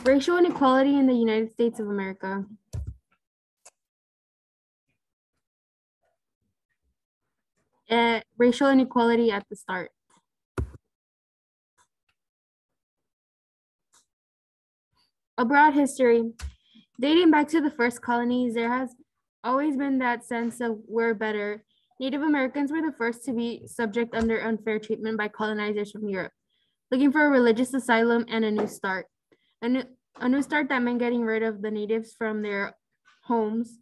Racial inequality in the United States of America. Racial inequality at the start. A broad history. Dating back to the first colonies, there has always been that sense of we're better. Native Americans were the first to be subject under unfair treatment by colonizers from Europe, looking for a religious asylum and a new start. A new start that meant getting rid of the natives from their homes.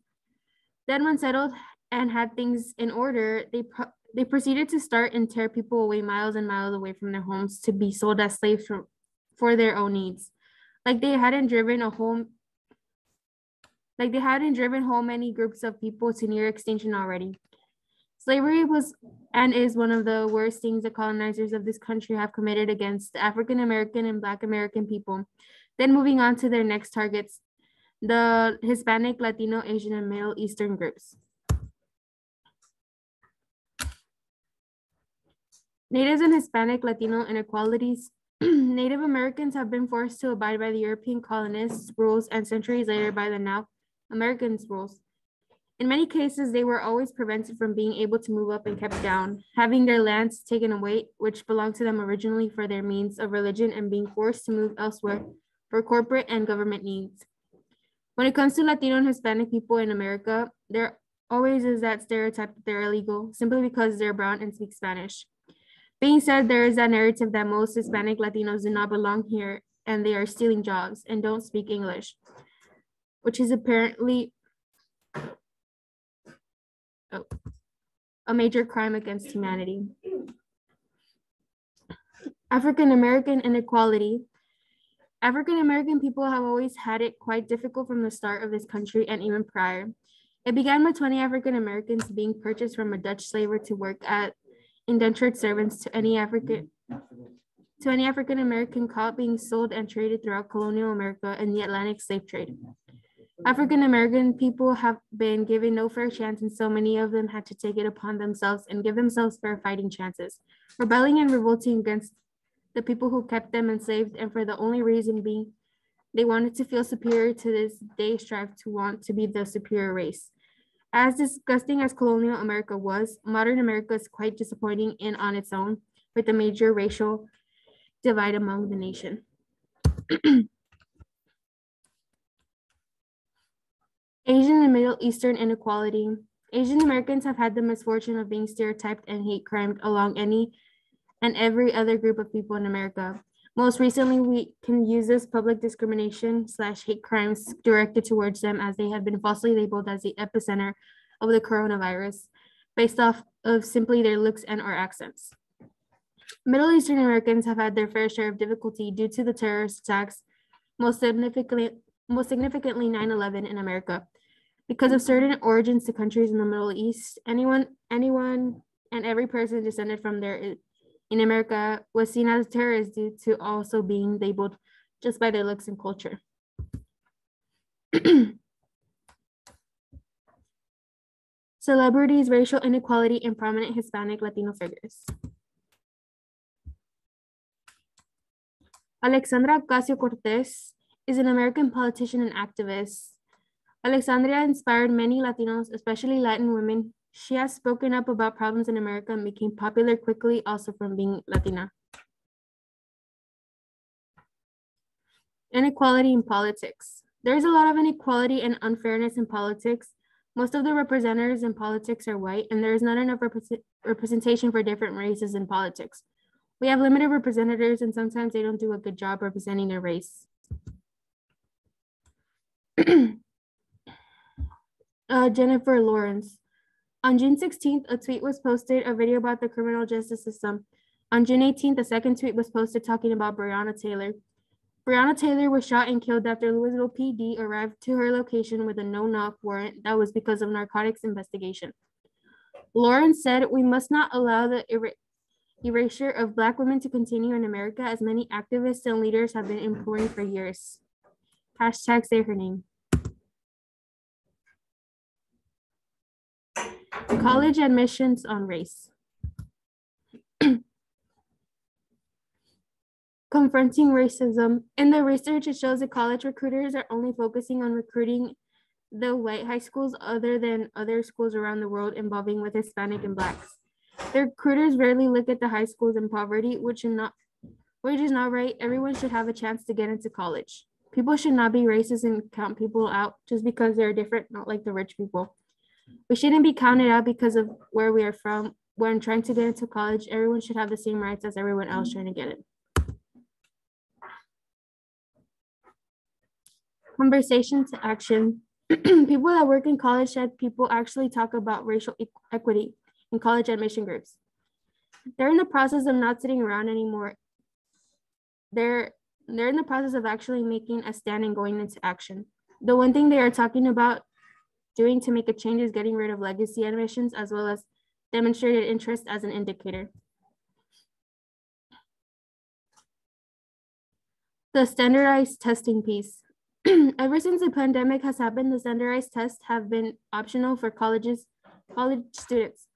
Then when settled and had things in order, they proceeded to start and tear people away miles and miles away from their homes to be sold as slaves for their own needs. Like they hadn't driven home many groups of people to near extinction already. Slavery was and is one of the worst things the colonizers of this country have committed against African American and Black American people. Then moving on to their next targets, the Hispanic, Latino, Asian, and Middle Eastern groups. Natives and Hispanic, Latino inequalities. Native Americans have been forced to abide by the European colonists' rules and centuries later by the now Americans' rules. In many cases, they were always prevented from being able to move up and kept down, having their lands taken away, which belonged to them originally for their means of religion, and being forced to move elsewhere for corporate and government needs. When it comes to Latino and Hispanic people in America, there always is that stereotype that they're illegal simply because they're brown and speak Spanish. Being said, there is that narrative that most Hispanic Latinos do not belong here and they are stealing jobs and don't speak English, which is apparently a major crime against humanity. African American inequality. African American people have always had it quite difficult from the start of this country and even prior. It began with 20 African Americans being purchased from a Dutch slaver to work as indentured servants to any African American caught being sold and traded throughout colonial America and the Atlantic slave trade. African American people have been given no fair chance, and so many of them had to take it upon themselves and give themselves fair fighting chances, rebelling and revolting against the people who kept them enslaved, and for the only reason being they wanted to feel superior to this day, strive to want to be the superior race. As disgusting as colonial America was, modern America is quite disappointing on its own, with a major racial divide among the nation. Asian and Middle Eastern inequality. Asian Americans have had the misfortune of being stereotyped and hate crimed along any and every other group of people in America. Most recently, we can use this public discrimination / hate crimes directed towards them as they have been falsely labeled as the epicenter of the coronavirus based off of simply their looks and or accents. Middle Eastern Americans have had their fair share of difficulty due to the terrorist attacks, most significantly 9/11 in America. Because of certain origins to countries in the Middle East, anyone and every person descended from there in America was seen as terrorists due to also being labeled just by their looks and culture. Celebrities, racial inequality, and prominent Hispanic Latino figures. Alexandra Ocasio-Cortez is an American politician and activist. Alexandria inspired many Latinos, especially Latin women. She has spoken up about problems in America and became popular quickly, also from being Latina. Inequality in politics. There is a lot of inequality and unfairness in politics. Most of the representatives in politics are white, and there is not enough representation for different races in politics. We have limited representatives, and sometimes they don't do a good job representing their race. Jennifer Lawrence. On June 16th, a tweet was posted, a video about the criminal justice system. On June 18th, a second tweet was posted talking about Breonna Taylor. Breonna Taylor was shot and killed after Louisville PD arrived to her location with a no-knock warrant that was because of narcotics investigation. Lawrence said, "We must not allow the erasure of Black women to continue in America, as many activists and leaders have been imploring for years." Hashtag say her name. College admissions on race. Confronting racism. In the research, it shows that college recruiters are only focusing on recruiting the white high schools other than other schools around the world involving with Hispanic and Blacks. The recruiters rarely look at the high schools in poverty, which is not right. Everyone should have a chance to get into college. People should not be racist and count people out just because they're different, not like the rich people. We shouldn't be counted out because of where we are from. When trying to get into college, everyone should have the same rights as everyone else trying to get in. Conversation to action. People that work in college said people actually talk about racial equity in college admission groups. They're in the process of not sitting around anymore. They're in the process of actually making a stand and going into action. The one thing they are talking about doing to make a change is getting rid of legacy admissions as well as demonstrated interest as an indicator. The standardized testing piece. Ever since the pandemic has happened, the standardized tests have been optional for college students.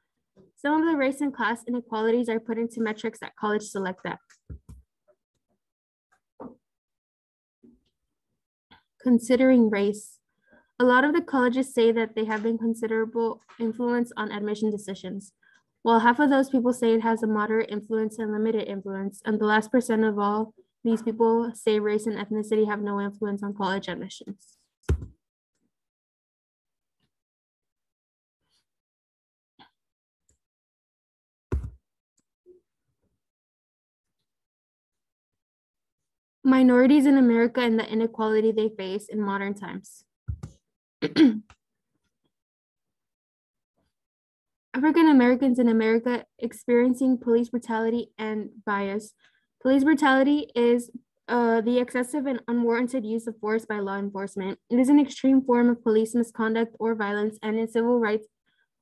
Some of the race and class inequalities are put into metrics that college select at. Considering race. A lot of the colleges say that they have been considerable influence on admission decisions, while half of those people say it has a moderate influence and limited influence, and the last percent of all these people say race and ethnicity have no influence on college admissions. Minorities in America and the inequality they face in modern times. African Americans in America experiencing police brutality and bias. Police brutality is the excessive and unwarranted use of force by law enforcement. It is an extreme form of police misconduct or violence and in civil rights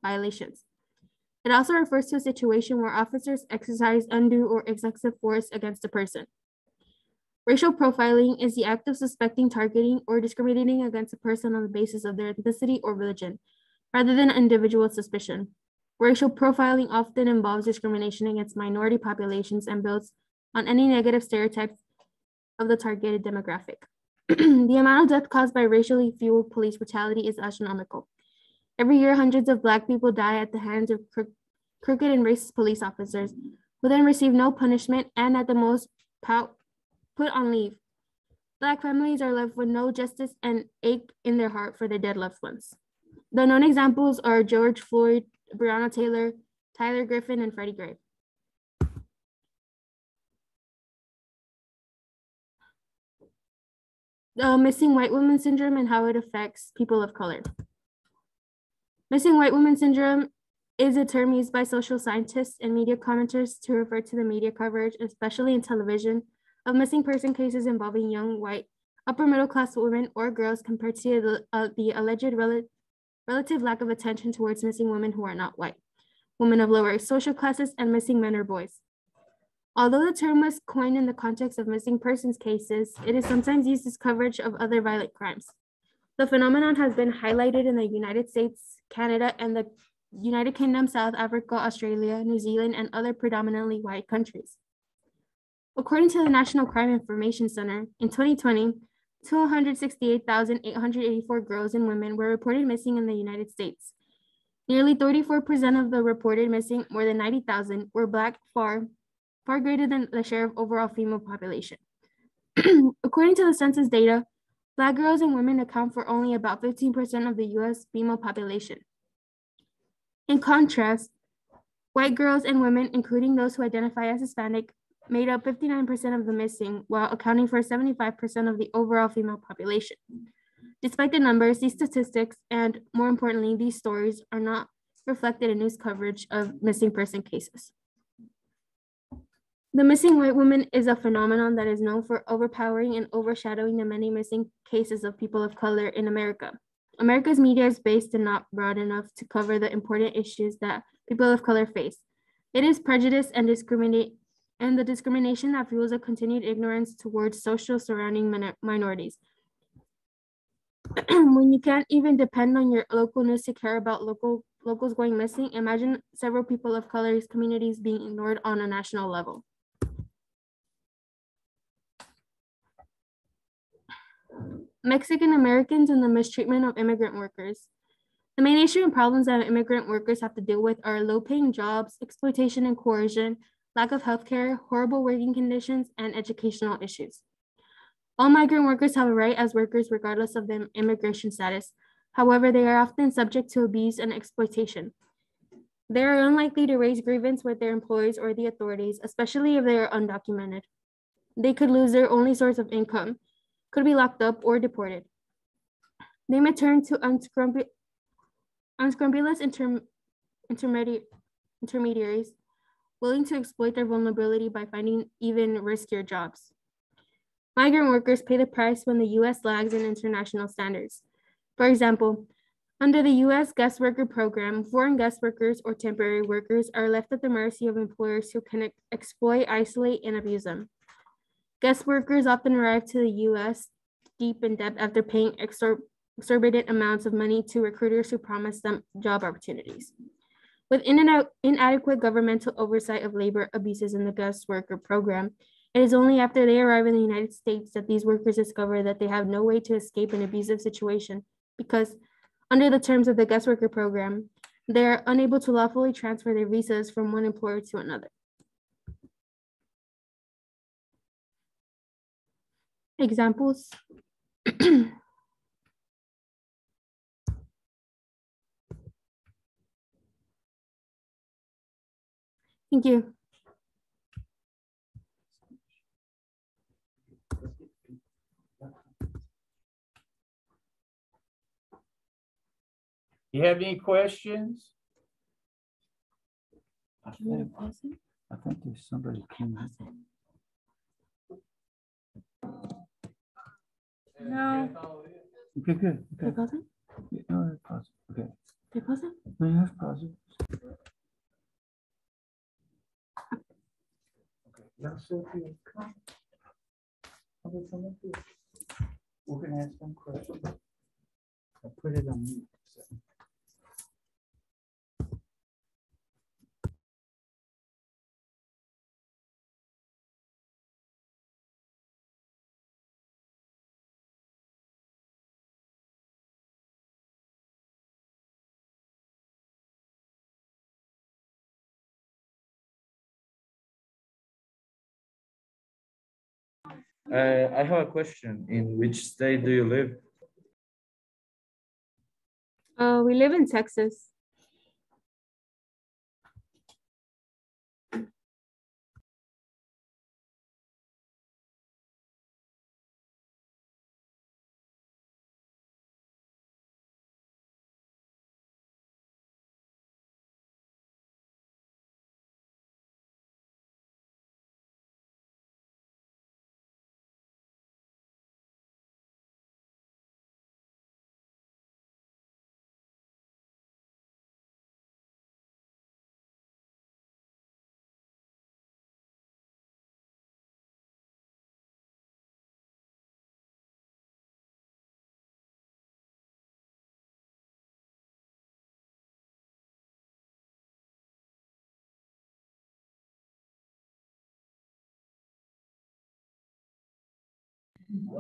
violations. It also refers to a situation where officers exercise undue or excessive force against a person. Racial profiling is the act of suspecting, targeting, or discriminating against a person on the basis of their ethnicity or religion, rather than individual suspicion. Racial profiling often involves discrimination against minority populations and builds on any negative stereotypes of the targeted demographic. The amount of death caused by racially fueled police brutality is astronomical. Every year, hundreds of Black people die at the hands of crooked and racist police officers, who then receive no punishment and at the most put on leave. Black families are left with no justice and ache in their heart for their dead loved ones. The known examples are George Floyd, Breonna Taylor, Tyler Griffin, and Freddie Gray. The missing white woman syndrome and how it affects people of color. Missing white woman syndrome is a term used by social scientists and media commenters to refer to the media coverage, especially in television, of missing person cases involving young white upper middle class women or girls compared to the alleged relative lack of attention towards missing women who are not white, women of lower social classes, and missing men or boys. Although the term was coined in the context of missing persons cases, it is sometimes used as coverage of other violent crimes. The phenomenon has been highlighted in the United States, Canada, and the United Kingdom, South Africa, Australia, New Zealand, and other predominantly white countries. According to the National Crime Information Center, in 2020, 268,884 girls and women were reported missing in the United States. Nearly 34% of the reported missing, more than 90,000, were Black, far greater than the share of overall female population. According to the census data, Black girls and women account for only about 15% of the US female population. In contrast, white girls and women, including those who identify as Hispanic, made up 59% of the missing, while accounting for 75% of the overall female population. Despite the numbers, these statistics, and more importantly, these stories are not reflected in news coverage of missing person cases. The missing white woman is a phenomenon that is known for overpowering and overshadowing the many missing cases of people of color in America. America's media is based and not broad enough to cover the important issues that people of color face. It is prejudice and the discrimination that fuels a continued ignorance towards social surrounding minorities. When you can't even depend on your local news to care about locals going missing, imagine several people of color's communities being ignored on a national level. Mexican Americans and the mistreatment of immigrant workers. The main issue and problems that immigrant workers have to deal with are low-paying jobs, exploitation and coercion, lack of healthcare, horrible working conditions, and educational issues. All migrant workers have a right as workers regardless of their immigration status. However, they are often subject to abuse and exploitation. They are unlikely to raise grievance with their employers or the authorities, especially if they are undocumented. They could lose their only source of income, could be locked up or deported. They may turn to unscrupulous intermediaries, willing to exploit their vulnerability by finding even riskier jobs. Migrant workers pay the price when the US lags in international standards. For example, under the US guest worker program, foreign guest workers or temporary workers are left at the mercy of employers who can exploit, isolate, and abuse them. Guest workers often arrive to the US deep in debt after paying exorbitant amounts of money to recruiters who promise them job opportunities. With inadequate governmental oversight of labor abuses in the guest worker program, it is only after they arrive in the United States that these workers discover that they have no way to escape an abusive situation because, under the terms of the guest worker program, they are unable to lawfully transfer their visas from one employer to another. Examples. Thank you. You have any questions? I think there's somebody coming. No. Okay, good. Okay. Pause it? No, pause. Okay. Did I pause it? No, you have to pause it. Okay. Now, Sophia, come. We're going to ask some questions. I'll put it on mute. I have a question. In which state do you live? We live in Texas.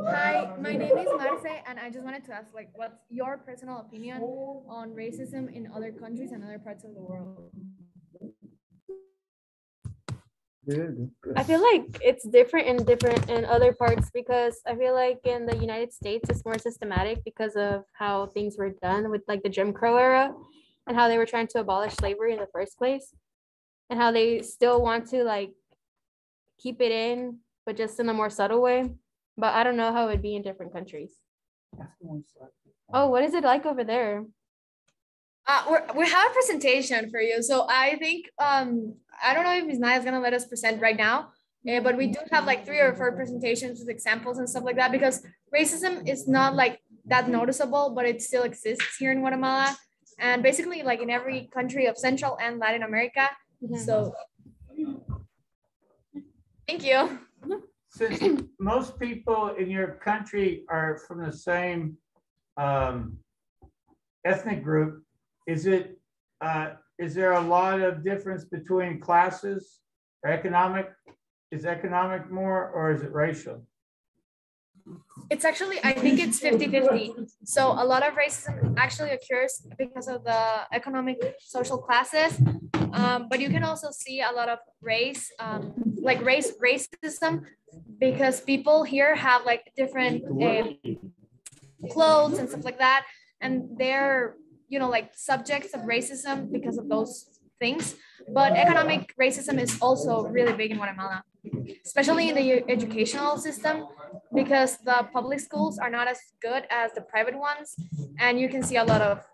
Hi, my name is Marce, and I just wanted to ask, like, what's your personal opinion on racism in other countries and other parts of the world? I feel like it's different in other parts because I feel like in the United States it's more systematic because of how things were done with like the Jim Crow era and how they were trying to abolish slavery in the first place and how they still want to like keep it in, but just in a more subtle way. But I don't know how it would be in different countries. Oh, what is it like over there? We have a presentation for you. So I think, I don't know if Ms. Naya is going to let us present right now, but we do have like 3 or 4 presentations with examples and stuff like that, because racism is not like that noticeable, but it still exists here in Guatemala and basically like in every country of Central and Latin America. So thank you. Since most people in your country are from the same ethnic group, is there a lot of difference between classes or economic? Is economic more or is it racial? It's actually, I think it's 50-50. So a lot of racism actually occurs because of the economic social classes. But you can also see a lot of racism because people here have like different clothes and stuff like that. And they're, like subjects of racism because of those things. But economic racism is also really big in Guatemala, especially in the educational system, because the public schools are not as good as the private ones. And you can see a lot of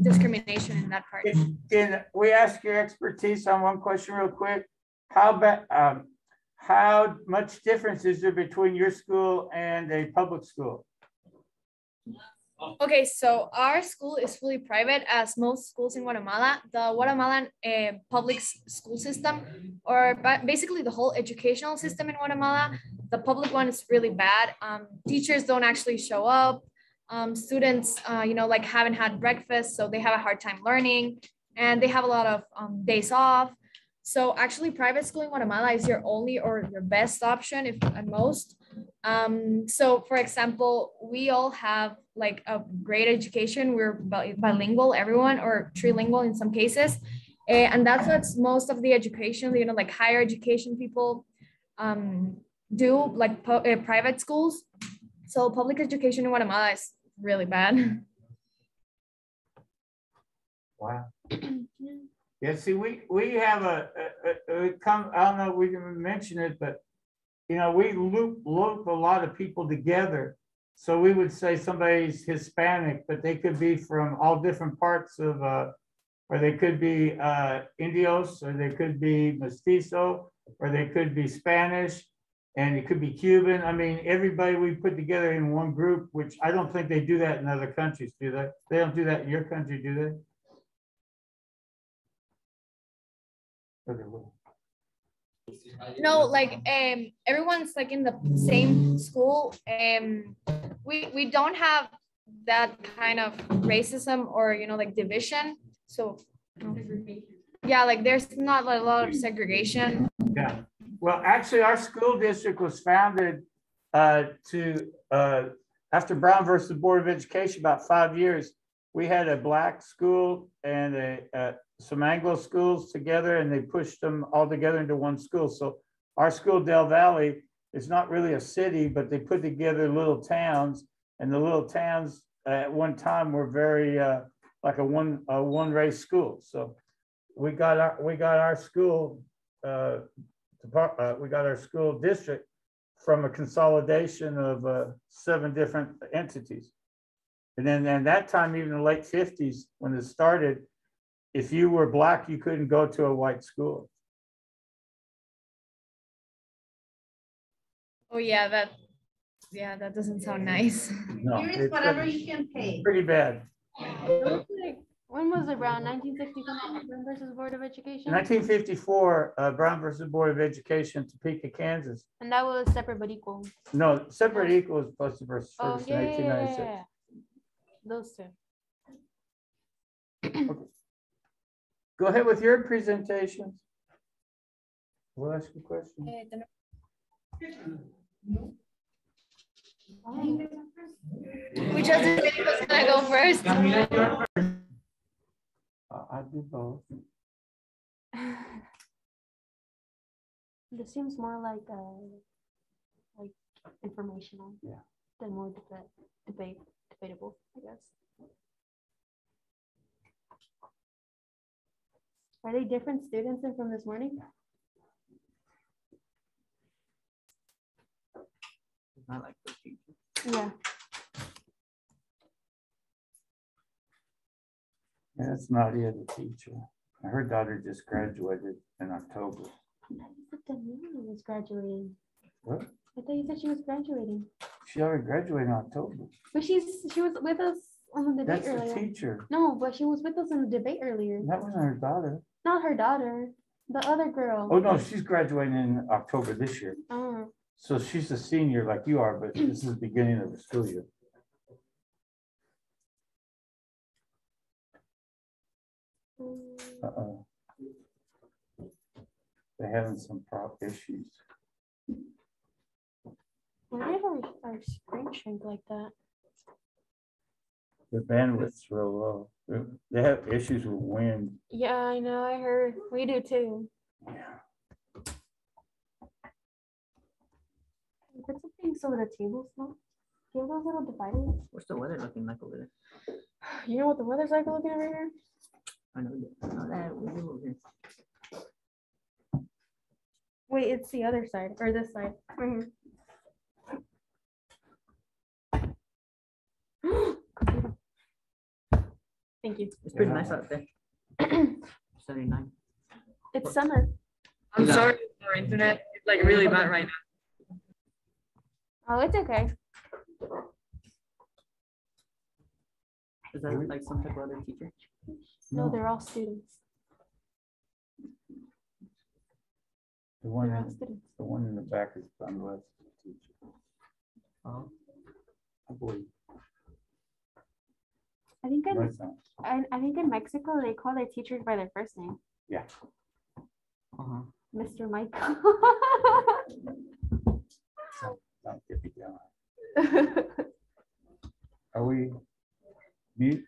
discrimination in that part. Can we ask your expertise on one question real quick? How much difference is there between your school and a public school? Okay, so our school is fully private, as most schools in Guatemala. The Guatemalan public school system, or basically the whole educational system in Guatemala, the public one is really bad. Teachers don't actually show up. Students, like haven't had breakfast, so they have a hard time learning, and they have a lot of days off. So actually, private school in Guatemala is your only or your best option, if at most. So for example, we all have like a great education. We're bilingual, everyone, or trilingual in some cases. And that's what most of the education, like higher education people do, like private schools. So public education in Guatemala is really bad. Wow. Yeah, see, we have I don't know if we can mention it, but we loop a lot of people together. So we would say somebody's Hispanic, but they could be from all different parts of, or they could be Indios, or they could be Mestizo, or they could be Spanish, and it could be Cuban. I mean, everybody we put together in one group, which I don't think they do that in other countries, do they? They don't do that in your country, do they? No, like everyone's like in the same school. We don't have that kind of racism or like division. So yeah, like there's not a lot of segregation. Yeah. Well, actually, our school district was founded after Brown versus Board of Education, about 5 years. We had a black school and some Anglo schools together, and they pushed them all together into one school. So our school, Del Valley, is not really a city, but they put together little towns, and the little towns at one time were very like a one race school. So we got our school we got our school district from a consolidation of 7 different entities. And then at that time, even in the late 50s, when it started, if you were black, you couldn't go to a white school. Oh yeah, that doesn't sound nice. No, Here's whatever you can pay. Pretty bad. When was it, Brown? 1960 versus Board of Education? 1954, Brown versus Board of Education, Topeka, Kansas. And that was separate but equal. No, separate equals Plessy versus Oh, Ferguson, 1896. yeah. Those two. Okay. Go ahead with your presentations. We'll ask you a question. Which of the videos can I go first? I'll do both. This seems more like informational. Yeah. Than more debatable, I guess. Are they different students than from this morning? Not like the teacher. Yeah. Yeah, that's Nadia, the teacher. Her daughter just graduated in October. I thought Daniela was graduating. What? I thought you said she was graduating. She already graduated in October. But she was with us on the debate That's earlier. the teacher. No, but she was with us on the debate earlier. That wasn't her daughter. Not her daughter, the other girl. Oh, no, she's graduating in October this year. Oh. So she's a senior like you are, but this is the beginning of the school year. Uh-oh. They're having some issues. Why did our screen shrink like that? The bandwidth's real low. They have issues with wind. Yeah, I know. I heard. We do too. Put something so the table's not. Do you have those little dividers? What's the weather looking like over there? You know what the weather's like looking over here? I know that we do over here. Wait, it's the other side or this side. Right here. Thank you. It's pretty nice out there. 79. It's summer. I'm sorry, our internet is like really bad right now. Oh, it's okay. Is that like some type of other teacher? No, they're all students. The one, They're all students. the one in the back is from West teacher. Oh, I believe. I think No, in it's not. I think in Mexico they call their teachers by their first name. Yeah. Mr. Mike. Don't get me going. Are we mute?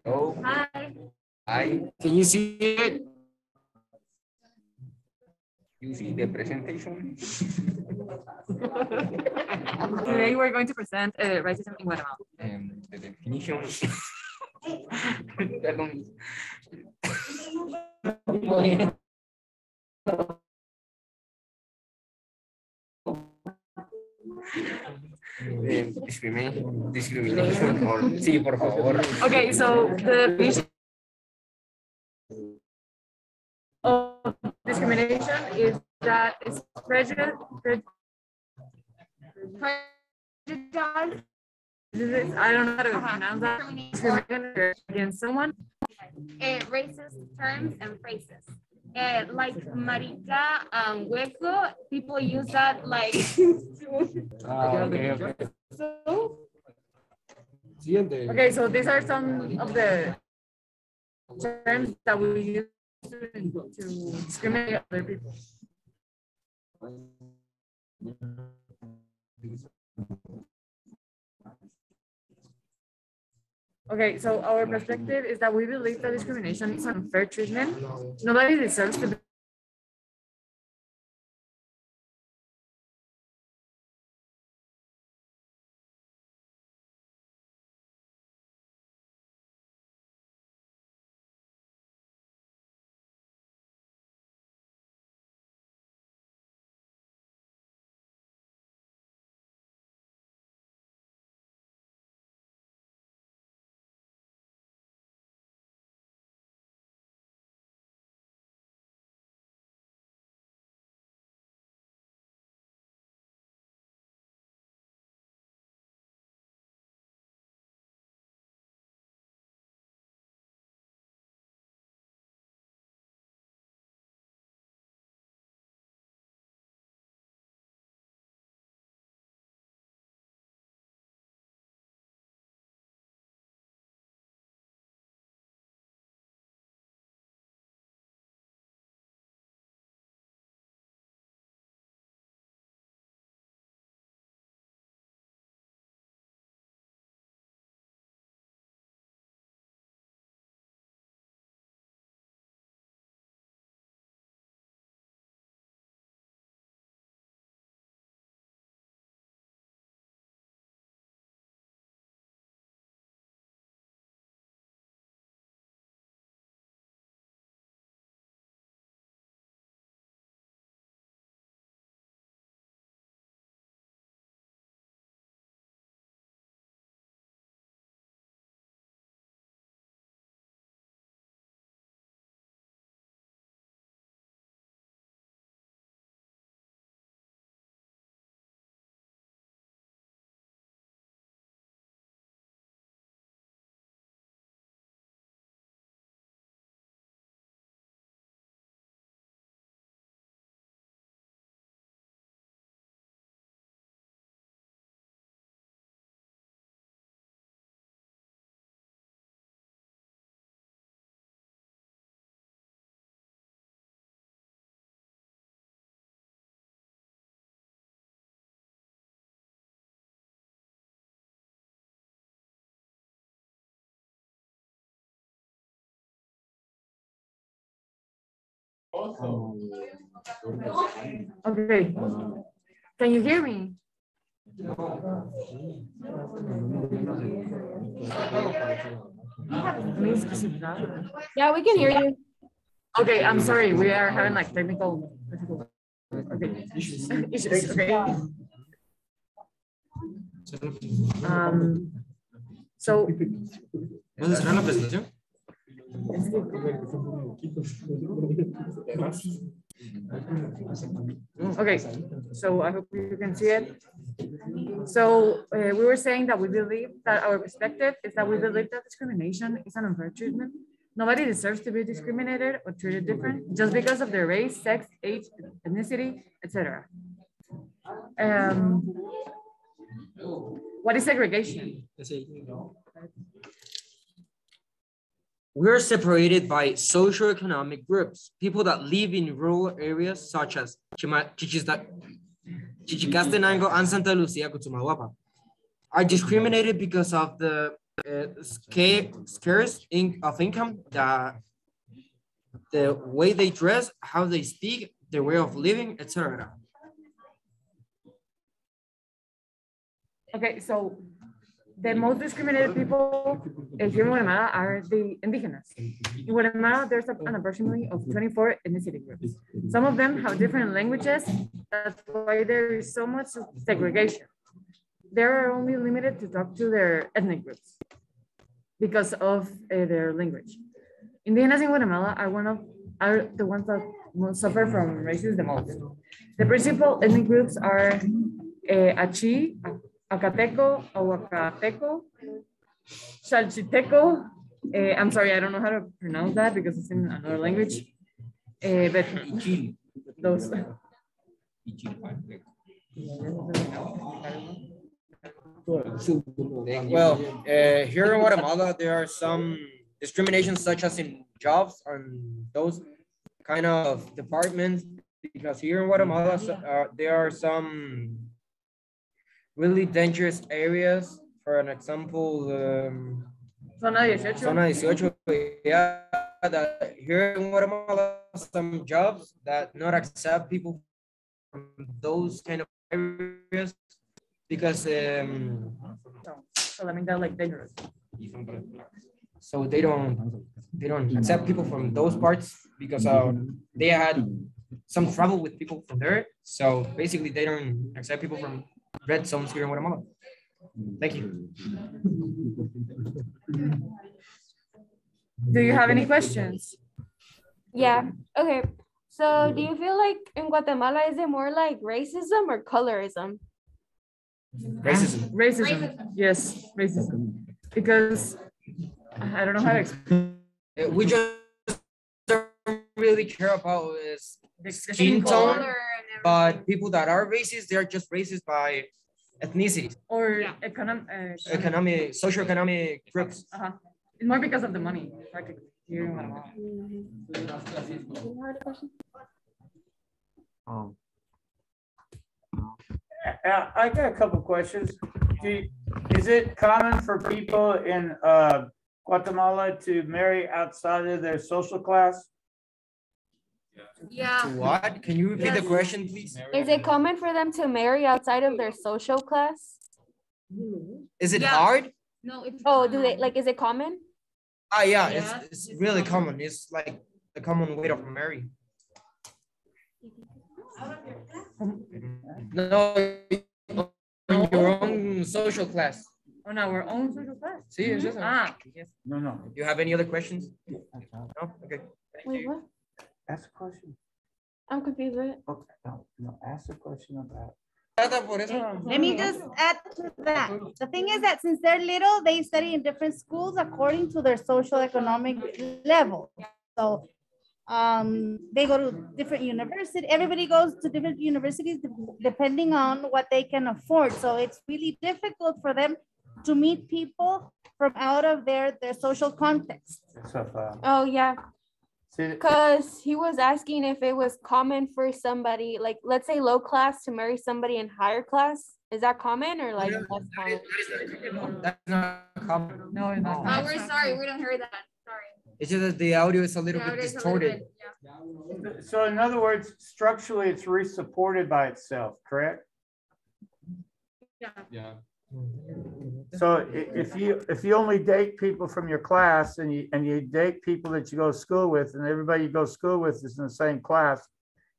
Oh, Hi. hi. Can you see it? You see the presentation? Today we're going to present racism in Guatemala. The definition. Perdón. Discrimination or sí, por favor. Okay, so the definition of discrimination is that it's prejudice. I don't know how to pronounce that. Discrimination against someone. Racist terms and phrases. Like marica and hueco, people use that like. Okay, so these are some of the terms that we use to discriminate other people. Okay, so our perspective is that we believe that discrimination is unfair treatment. Nobody deserves to be Okay. Can you hear me? Yeah, we can hear you. Okay, I'm sorry. We are having like technical okay. issues. Okay. So ¿Puedes cerrar la presentación? okay, so I hope you can see it. So we were saying that we believe that our perspective is that we believe that discrimination is an unfair treatment. Nobody deserves to be discriminated or treated different just because of their race, sex, age, ethnicity, etc. What is segregation? We're separated by socioeconomic groups. People that live in rural areas such as Chichicastenango and Santa Lucia, Cotumaguapa, are discriminated because of the scarce of income, the way they dress, how they speak, their way of living, etc. Okay, so the most discriminated people here in Guatemala are the indigenous. In Guatemala, there's an approximately of 24 ethnicity groups. Some of them have different languages. That's why there is so much segregation. They are only limited to talk to their ethnic groups because of their language. Indigenous in Guatemala are the ones that most suffer from racism the most. The principal ethnic groups are Achi, Acateco, Ahuacateco, Chalchiteco. I'm sorry, I don't know how to pronounce that because it's in another language. But those. Well, here in Guatemala, there are some discriminations such as in jobs and those kind of departments, because here in Guatemala, there are some really dangerous areas. For an example, Zona 18. Zona 18, yeah, that here in Guatemala, some jobs that not accept people from those kind of areas because so I mean, they're like dangerous. So they don't accept people from those parts because they had some trouble with people from there. So basically, they don't accept people from red zones here in Guatemala. Thank you. Do you have any questions? Yeah. Okay. So do you feel like in Guatemala, is it more like racism or colorism? Racism. Racism. Yes, racism. Because I don't know how to explain. We just don't really care about skin tone, but people that are racist, they're just racist by ethnicity Or socioeconomic groups. It's more because of the money, practically. Here in Guatemala. I got a couple questions. Is it common for people in Guatemala to marry outside of their social class? Yeah. What? Can you repeat the question, please? Is it common for them to marry outside of their social class? Is it Yeah. hard? No, it's Oh, do they like, is it common? Yeah, Yeah. it's really common. It's like the common way of marrying. No, on your own social class. On our own social class. See, it's just Yes. No. You have any other questions? No? Okay. Wait, what? Ask a question. I'm confused. Right? Okay, no, ask a question about. Let me just add to that. The thing is that since they're little, they study in different schools according to their social economic level. So they go to different universities. Everybody goes to different universities depending on what they can afford. So it's really difficult for them to meet people from out of their social context. Oh, yeah. Because he was asking if it was common for somebody, like, let's say low class, to marry somebody in higher class. Is that common or like less common? That's not common. No, it's not. Oh, we're sorry. We don't hear that. Sorry. It's just that the audio is a little bit distorted. So in other words, structurally, it's re-supported by itself, correct? Yeah. So if you only date people from your class and you date people that you go to school with, and everybody you go to school with is in the same class,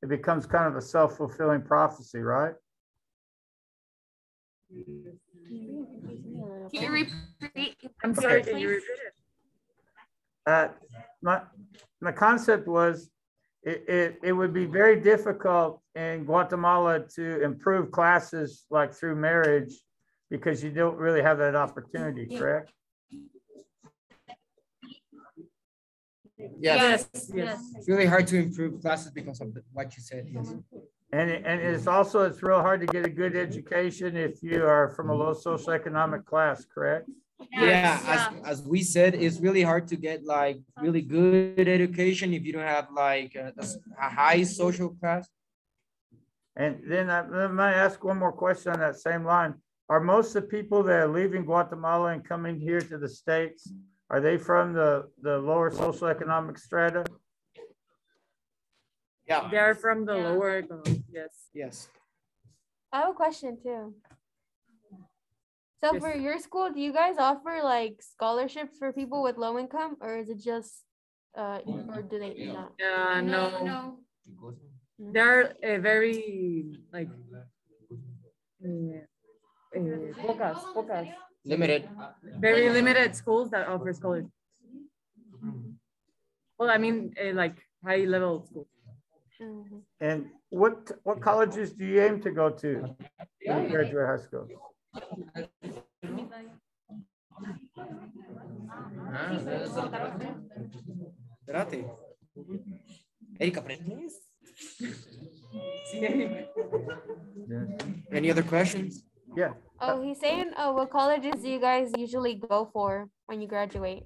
it becomes kind of a self-fulfilling prophecy, right? Can you repeat? I'm sorry, Okay. can you repeat it? My concept was it would be very difficult in Guatemala to improve classes like through marriage because you don't really have that opportunity, correct? Yes. Yes. It's really hard to improve classes because of what you said. Yes. And it's real hard to get a good education if you are from a low socioeconomic class, correct? Yeah, as we said, it's really hard to get like really good education if you don't have like a high social class. And then I might ask one more question on that same line. Are most of the people that are leaving Guatemala and coming here to the States, are they from the lower socioeconomic strata? Yeah. They are from the lower economic, yes. Yes. I have a question too. So Yes. for your school, do you guys offer like scholarships for people with low income, or is it just, or do they not? No. They're very like pocas, Limited. very limited schools that offer scholarships. Well, I mean, like high level schools. Mhm. And what colleges do you aim to go to when you graduate high school? Espérate. Erika, ¿aprendes? Any other questions? Yeah. Oh, he's saying, what colleges do you guys usually go for when you graduate?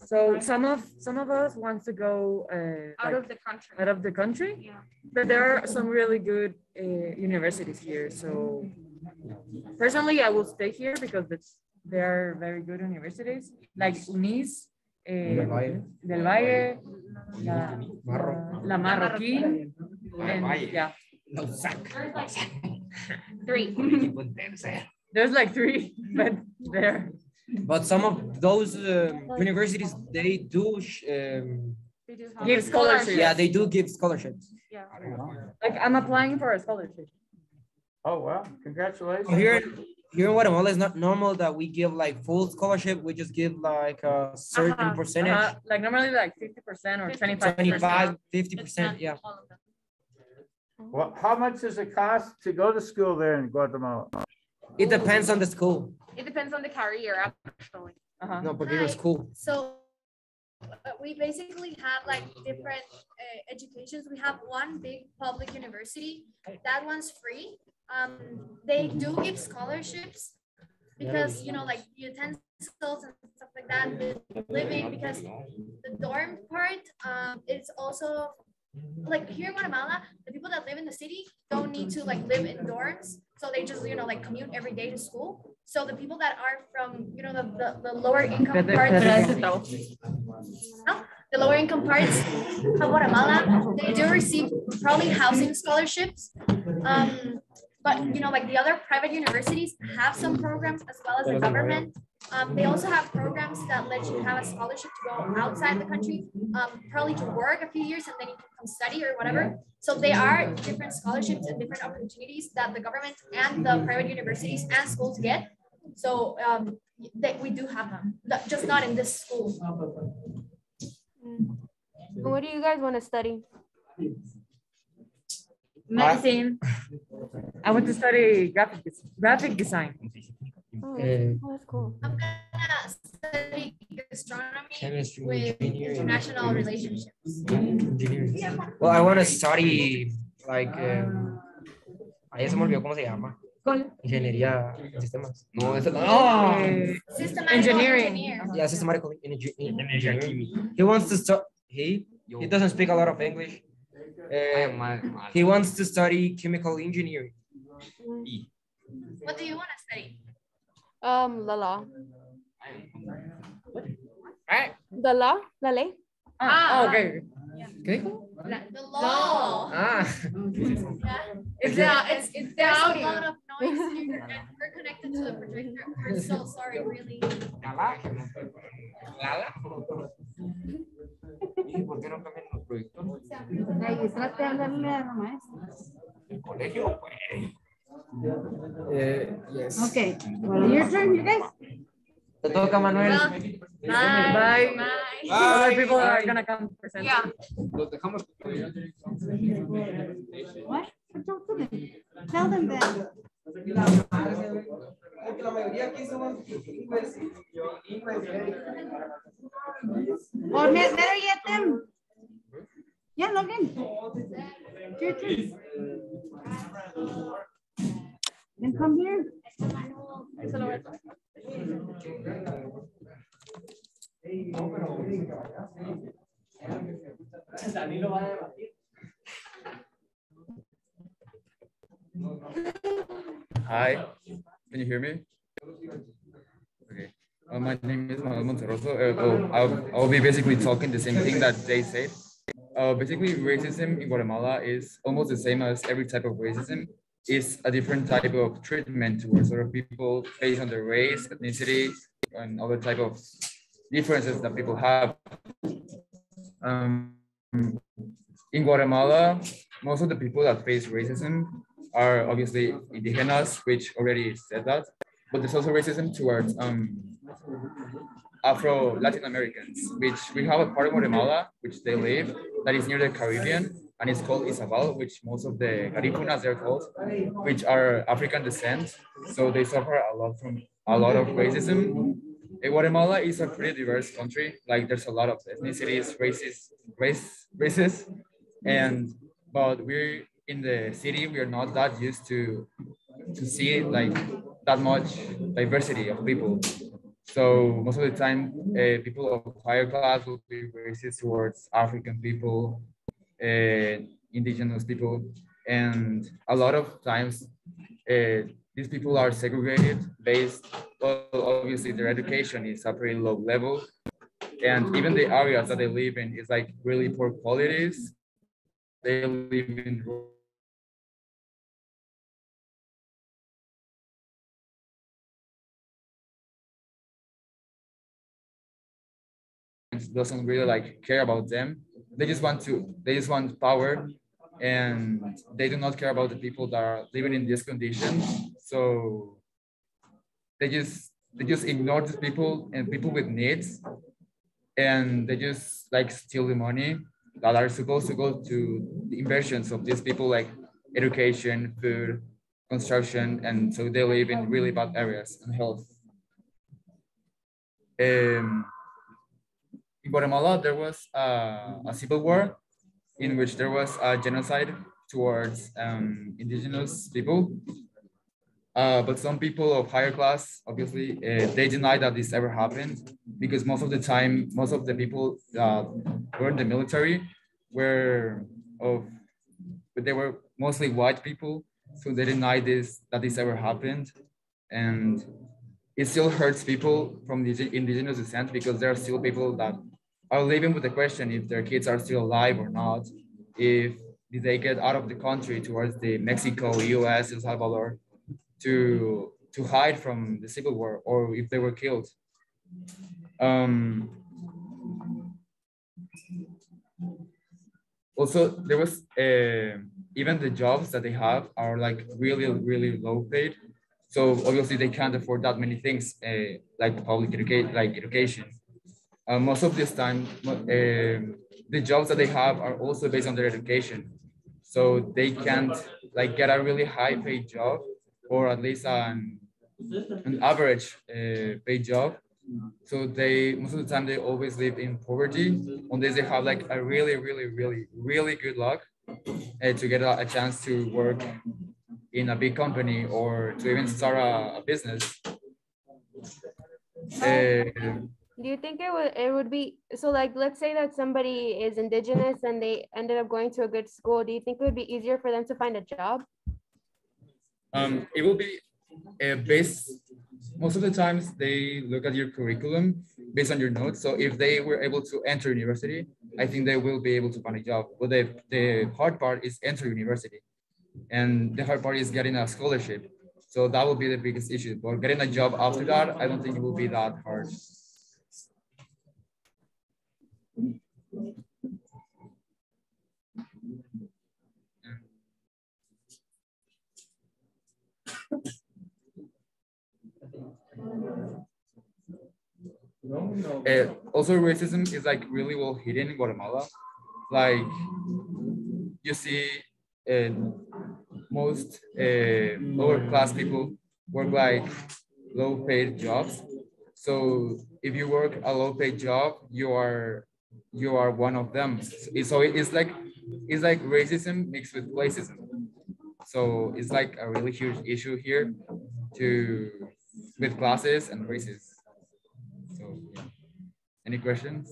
So some of us wants to go Out like, of the country. out of the country, Yeah. but there are some really good universities here. So personally, I will stay here because there are very good universities like UNIS, Del Valle. Del Valle, La Marroquí, and Valle. yeah, Three. there's like three, but there. But some of those universities, they do, Give scholarships. yeah, they do give scholarships. Yeah. Like I'm applying for a scholarship. Oh, well, congratulations. Here in Guatemala, it's not normal that we give like full scholarship. We just give like a certain percentage, Like normally like 50% or 25%. 25, 50%, yeah. Well, how much does it cost to go to school there in Guatemala? It depends on the school. It depends on the career, actually. No, but it was cool. So we basically have like different educations. We have one big public university. That one's free. They do give scholarships because, you know, like utensils and stuff like that, the living, because the dorm part, it's also like here in Guatemala, the people that live in the city don't need to like live in dorms. So they just, you know, like commute every day to school. So the people that are from, you know, the lower income parts, the lower income parts of Guatemala, they do receive probably housing scholarships. But, you know, like the other private universities have some programs as well as the government. They also have programs that let you have a scholarship to go outside the country, probably to work a few years and then you can come study or whatever. So they are different scholarships and different opportunities that the government and the private universities and schools get. So we do have them, just not in this school. What do you guys want to study? Medicine. I want to study graphic design. Oh, that's cool. I'm gonna study gastronomy Chemistry, with engineering. international relationships. Engineering. Well, I want to study like, ahí se me olvidó cómo se llama. Ingeniería en sistemas. No, es Systematic Engineering. engineer. yeah, systematic engineering. He wants to start. He doesn't speak a lot of English. He wants to study chemical engineering. What do you want to study? La law. The law, la ley. Okay. ¿Qué dijo? The law. Ah. It's there's a lot of noise here and we're connected to the projector. We're so sorry, really. ¿Y por qué no cambian los proyectores? Ahí, trate de hablarle a la maestra. El colegio, pues. Yes. Okay, well, your turn, you guys. Te toca, Manuel. Bye. Bye. Bye. Other people are gonna come present. Yeah. Los dejamos. What? Talk to them. Tell them that. La mayoría aquí somos inglés. Or better yet, them. Yeah, log in. Your turn. Then come here. Hi, can you hear me? Okay. My name is Manuel Monterroso. I'll be basically talking the same thing that they said. Basically, racism in Guatemala is almost the same as every type of racism. It's a different type of treatment towards other people based on their race, ethnicity, and other type of differences that people have. In Guatemala, most of the people that face racism are obviously indigenous, which already said that, but there's also racism towards Afro-Latin Americans, which we have a part of Guatemala, which they live, that is near the Caribbean, and it's called Izabal, which most of the Garifunas they're called, which are African descent, so they suffer a lot from a lot of racism. Guatemala is a pretty diverse country, like there's a lot of ethnicities, races, but we're in the city, we are not that used to see like that much diversity of people. So most of the time, people of higher class will be racist towards African people, indigenous people, and a lot of times these people are segregated based, well, obviously their education is a pretty low level, and even the areas that they live in is like really poor qualities. They live in doesn't really like care about them. They just want power, and they do not care about the people that are living in these conditions. So they just ignore these people and people with needs, and they just like steal the money that are supposed to go to the inversions of these people, like education, food, construction, and so they live in really bad areas and health. In Guatemala, there was a civil war in which there was a genocide towards indigenous people. But some people of higher class, obviously, they deny that this ever happened, because most of the time, most of the people that were in the military but they were mostly white people, so they deny that this ever happened. And it still hurts people from the indigenous descent, because there are still people that are living with the question if their kids are still alive or not, if did they get out of the country towards the Mexico, US, El Salvador to hide from the civil war, or if they were killed. Also, there was even the jobs that they have are like really, really low paid. So obviously they can't afford that many things like public education. Most of this time, the jobs that they have are also based on their education. So they can't like get a really high paid job, or at least an average paid job. So they, most of the time, they always live in poverty unless they have like a really, really, really, really good luck to get a chance to work in a big company or to even start a business. Do you think it would be, so like, let's say that somebody is indigenous and they ended up going to a good school. Do you think it would be easier for them to find a job? It will be based, most of the times they look at your curriculum based on your notes. So if they were able to enter university, I think they will be able to find a job. But the hard part is enter university, and the hard part is getting a scholarship. So that will be the biggest issue. But getting a job after that, I don't think it will be that hard. Also, racism is like really well hidden in Guatemala. Like you see, most lower class people work like low paid jobs. So if you work a low paid job, you are one of them. So it's like racism mixed with placism. So it's like a really huge issue here with classes and races. So yeah. Any questions?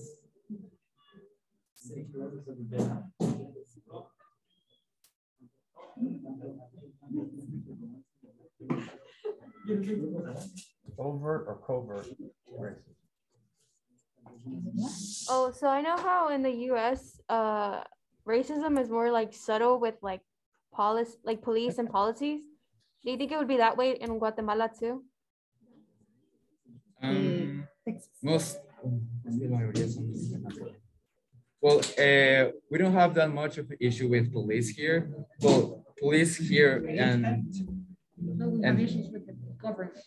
Overt or covert racism? Oh, so I know how in the US, racism is more like subtle with like police and policies. Do you think it would be that way in Guatemala too? Most. Well, we don't have that much of an issue with police here. Well, police here and with the government.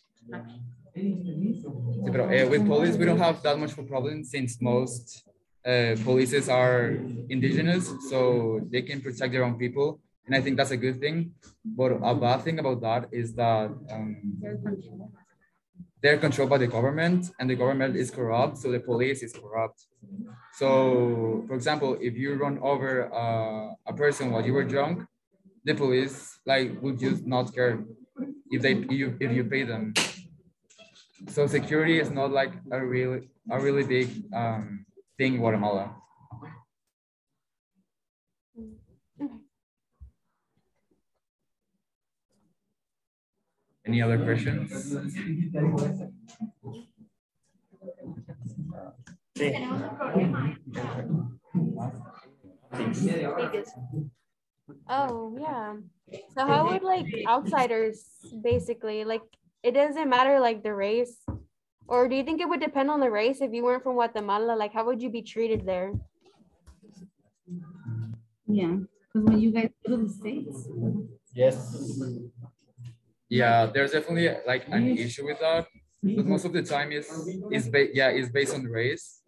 with police, we don't have that much of a problem since most polices are indigenous, so they can protect their own people. And I think that's a good thing. But a bad thing about that is that they're controlled by the government, and the government is corrupt, so the police is corrupt. So, for example, if you run over a person while you were drunk, the police would just not care if you pay them. So security is not like a really big thing in Guatemala. Any other questions? Oh, yeah. So how would like outsiders basically, like it doesn't matter like the race, or do you think it would depend on the race if you weren't from Guatemala? Like how would you be treated there? Yeah, because when you guys go to the States. Yes. Yeah, there's definitely like an issue with that, but most of the time it's based on race.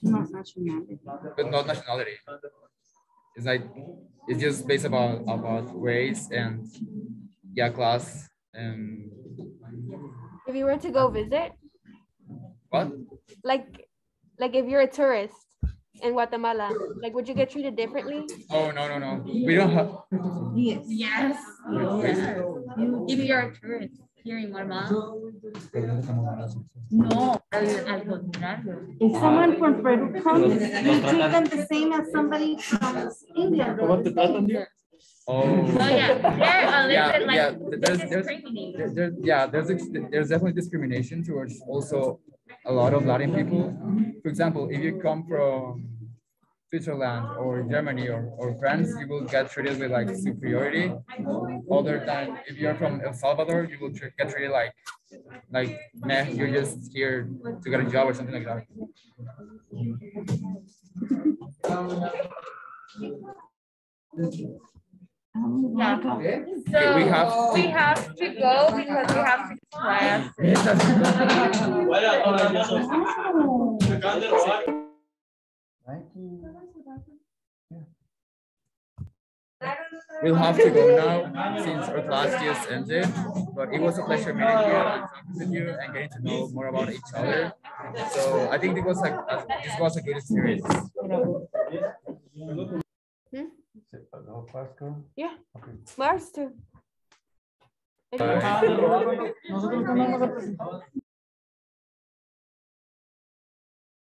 Not nationality. But not nationality. It's like it's just based about race and class and. If you were to go visit, What? like if you're a tourist in Guatemala, like would you get treated differently? Oh no. We don't have. Yes. Yes. If you're a tourist here in Guatemala. No. If someone from Peru comes, we treat them the same as somebody from India. Oh. Oh yeah, they're a little bit like there's definitely discrimination towards also a lot of Latin people. For example, if you come from Switzerland or Germany or France, you will get treated with like superiority. Other than if you're from El Salvador, you will get treated like meh, you're just here to get a job or something like that. Yeah. So we have to go because we have to class. Thank you. We'll have to go now since our class just ended, but it was a pleasure meeting you and talking with you and getting to know more about each other. So I think this was a good experience. The whole class go? Yeah. Okay. Ours too. Bye.